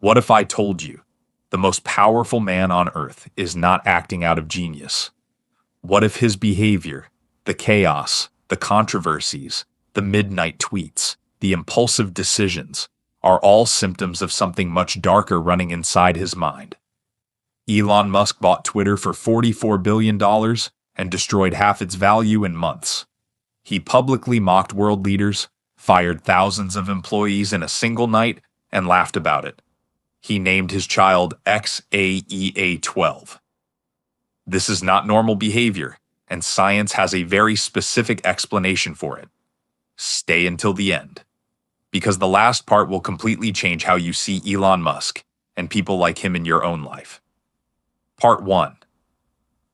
What if I told you the most powerful man on earth is not acting out of genius? What if his behavior, the chaos, the controversies, the midnight tweets, the impulsive decisions, are all symptoms of something much darker running inside his mind? Elon Musk bought Twitter for $44 billion and destroyed half its value in months. He publicly mocked world leaders, fired thousands of employees in a single night, and laughed about it. He named his child XAEA12. This is not normal behavior, and science has a very specific explanation for it. Stay until the end, because the last part will completely change how you see Elon Musk and people like him in your own life. Part 1.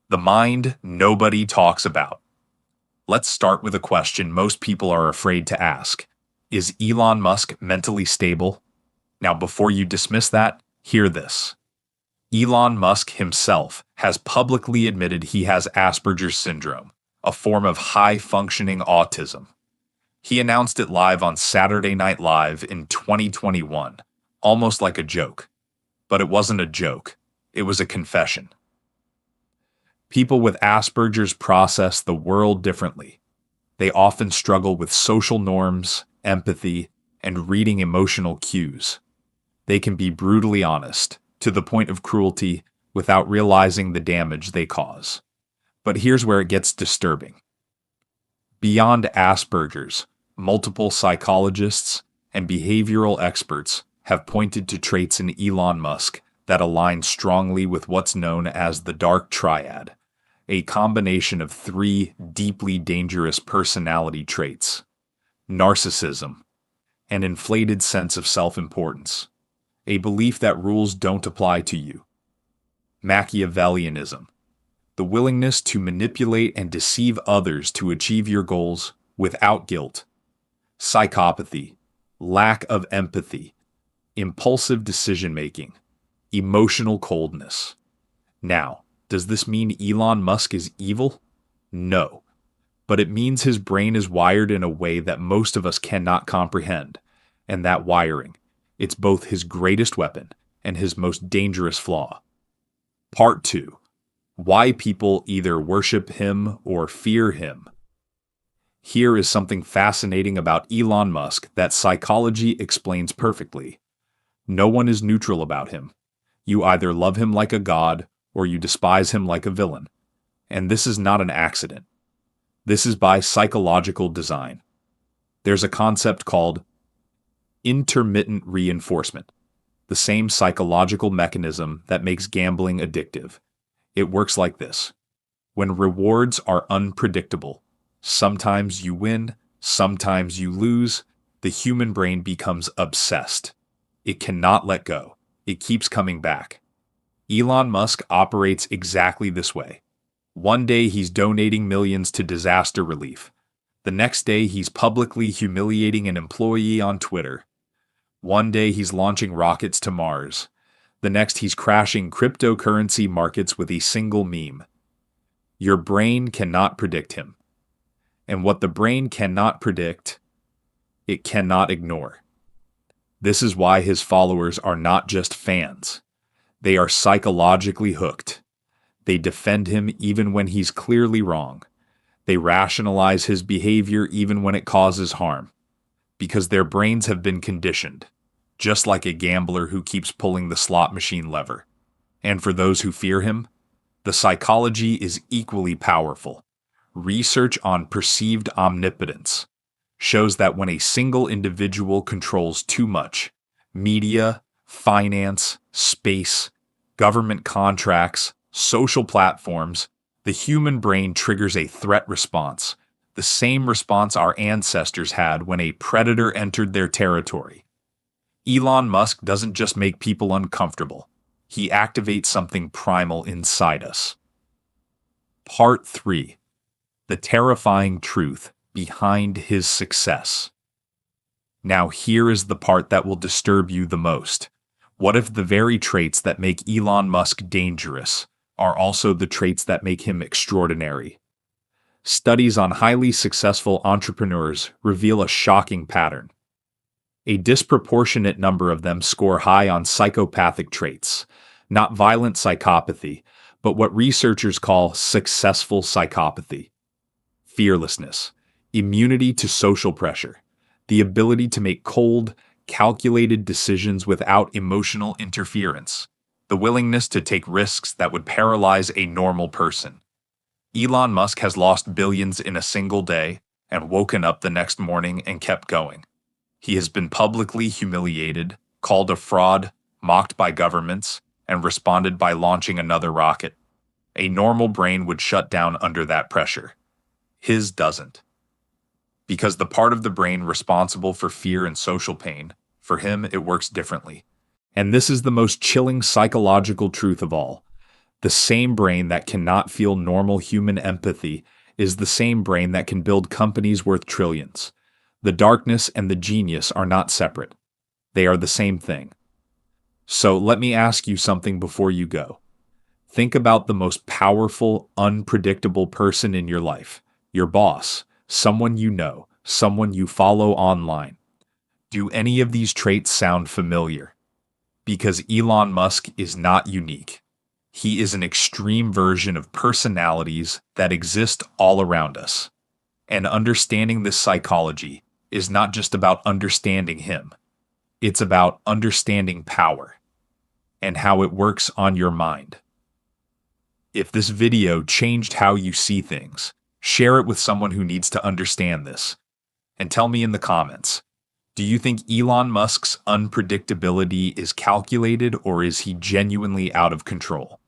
The mind nobody talks about. Let's start with a question most people are afraid to ask. Is Elon Musk mentally stable? Now, before you dismiss that, hear this. Elon Musk himself has publicly admitted he has Asperger's syndrome, a form of high-functioning autism. He announced it live on Saturday Night Live in 2021, almost like a joke. But it wasn't a joke. It was a confession. People with Asperger's process the world differently. They often struggle with social norms, empathy, and reading emotional cues. They can be brutally honest, to the point of cruelty, without realizing the damage they cause. But here's where it gets disturbing. Beyond Asperger's, multiple psychologists and behavioral experts have pointed to traits in Elon Musk that align strongly with what's known as the Dark Triad, a combination of 3 deeply dangerous personality traits: narcissism, an inflated sense of self-importance, a belief that rules don't apply to you; Machiavellianism, the willingness to manipulate and deceive others to achieve your goals without guilt; psychopathy, lack of empathy; impulsive decision-making; emotional coldness. Now, does this mean Elon Musk is evil? No. But it means his brain is wired in a way that most of us cannot comprehend. And that wiring, it's both his greatest weapon and his most dangerous flaw. Part 2. Why people either worship him or fear him. Here is something fascinating about Elon Musk that psychology explains perfectly. No one is neutral about him. You either love him like a god or you despise him like a villain. And this is not an accident. This is by psychological design. There's a concept called intermittent reinforcement, the same psychological mechanism that makes gambling addictive. It works like this. When rewards are unpredictable, sometimes you win, sometimes you lose, the human brain becomes obsessed. It cannot let go. It keeps coming back. Elon Musk operates exactly this way. One day he's donating millions to disaster relief. The next day he's publicly humiliating an employee on Twitter. One day he's launching rockets to Mars. The next he's crashing cryptocurrency markets with a single meme. Your brain cannot predict him. And what the brain cannot predict, it cannot ignore. This is why his followers are not just fans. They are psychologically hooked. They defend him even when he's clearly wrong. They rationalize his behavior even when it causes harm. Because their brains have been conditioned, just like a gambler who keeps pulling the slot machine lever. And for those who fear him, the psychology is equally powerful. Research on perceived omnipotence shows that when a single individual controls too much, media, finance, space, government contracts, social platforms, the human brain triggers a threat response, the same response our ancestors had when a predator entered their territory. Elon Musk doesn't just make people uncomfortable. He activates something primal inside us. Part 3. The terrifying truth behind his success. Now here is the part that will disturb you the most. What if the very traits that make Elon Musk dangerous are also the traits that make him extraordinary? Studies on highly successful entrepreneurs reveal a shocking pattern. A disproportionate number of them score high on psychopathic traits, not violent psychopathy, but what researchers call successful psychopathy. Fearlessness, immunity to social pressure, the ability to make cold, calculated decisions without emotional interference, the willingness to take risks that would paralyze a normal person. Elon Musk has lost billions in a single day and woken up the next morning and kept going. He has been publicly humiliated, called a fraud, mocked by governments, and responded by launching another rocket. A normal brain would shut down under that pressure. His doesn't. Because the part of the brain responsible for fear and social pain, for him it works differently. And this is the most chilling psychological truth of all. The same brain that cannot feel normal human empathy is the same brain that can build companies worth trillions. The darkness and the genius are not separate. They are the same thing. So let me ask you something before you go. Think about the most powerful, unpredictable person in your life. Your boss, someone you know, someone you follow online. Do any of these traits sound familiar? Because Elon Musk is not unique. He is an extreme version of personalities that exist all around us. And understanding this psychology is not just about understanding him. It's about understanding power and how it works on your mind. If this video changed how you see things, share it with someone who needs to understand this. And tell me in the comments, do you think Elon Musk's unpredictability is calculated or is he genuinely out of control?